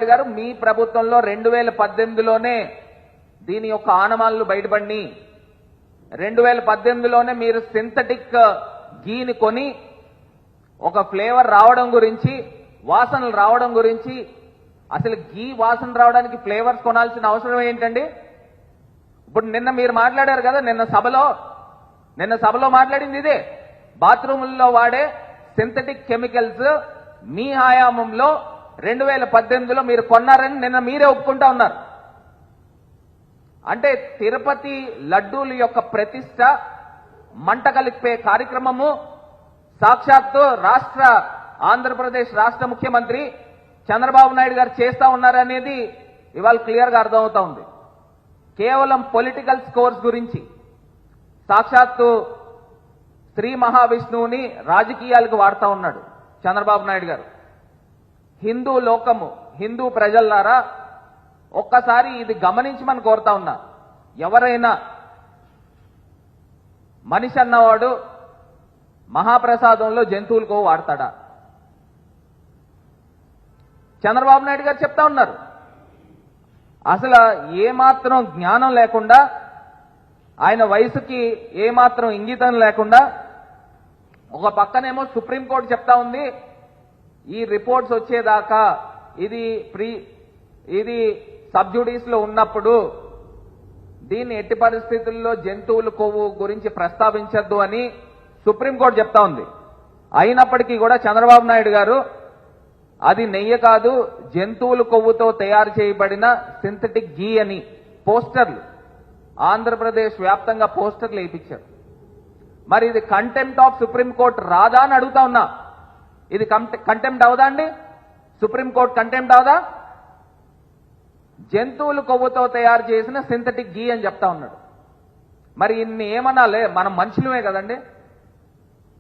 గారు మీ ప్రభుత్వంలో 2018లోనే దీని యొక్క ఆనమాలు బయటపడి 2018లోనే మీరు సింథటిక్ గీని కొని ఒక ఫ్లేవర్ రావడం గురించి వాసనలు రావడం గురించి అసలు గీ వాసన రావడానికి ఫ్లేవర్స్ కొనాల్సిన అవసరం ఏంటండి? ఇప్పుడు నిన్న మీరు మాట్లాడారు కదా, నిన్న సభలో మాట్లాడింది ఇదే. బాత్రూముల్లో వాడే సింథటిక్ కెమికల్స్ మీ హయాంలో 2018లో మీరు కొన్నారని నిన్న మీరే ఒప్పుకుంటా ఉన్నారు. అంటే తిరుపతి లడ్డూల యొక్క ప్రతిష్ట మంట కలిపే కార్యక్రమము సాక్షాత్తు ఆంధ్రప్రదేశ్ రాష్ట్ర ముఖ్యమంత్రి చంద్రబాబు నాయుడు గారు చేస్తా ఉన్నారనేది ఇవాళ క్లియర్గా అర్థమవుతా ఉంది. కేవలం పొలిటికల్ స్కోర్స్ గురించి సాక్షాత్తు శ్రీ మహావిష్ణువుని రాజకీయాలకు వాడుతూ ఉన్నాడు చంద్రబాబు నాయుడు గారు. హిందూ లోకము, హిందూ ప్రజల్లారా ఒక్కసారి ఇది గమనించమని కోరుతా ఉన్నా. ఎవరైనా మనిషి అన్నవాడు మహాప్రసాదంలో జంతువులకు వాడతాడా? చంద్రబాబు నాయుడు గారు చెప్తా ఉన్నారు. అసలు ఏమాత్రం జ్ఞానం లేకుండా, ఆయన వయసుకి ఏమాత్రం ఇంగితం లేకుండా, ఒక పక్కనేమో సుప్రీంకోర్టు చెప్తా ఉంది ఈ రిపోర్ట్స్ వచ్చేదాకా ఇది సబ్జుడీస్ లో ఉన్నప్పుడు దీన్ని ఎట్టి పరిస్థితుల్లో జంతువుల కొవ్వు గురించి ప్రస్తావించద్దు అని సుప్రీంకోర్టు చెప్తా ఉంది. అయినప్పటికీ కూడా చంద్రబాబు నాయుడు గారు అది నెయ్యి కాదు, జంతువుల కొవ్వుతో తయారు చేయబడిన సింథటిక్ గీ అని పోస్టర్లు ఆంధ్రప్రదేశ్ వ్యాప్తంగా పోస్టర్లు వేయించారు. మరి ఇది కంటెంప్ట్ ఆఫ్ సుప్రీంకోర్టు రాదా అని అడుగుతా ఉన్నా. ఇది కంటెంప్ట్ అవదా అండి? సుప్రీంకోర్టు కంటెంప్ట్ అవదా? జంతువుల కొవ్వుతో తయారు చేసిన సింథటిక్ గీ అని చెప్తా ఉన్నాడు. మరి ఇన్ని ఏమనాలే, మనం మనుషులమే కదండి.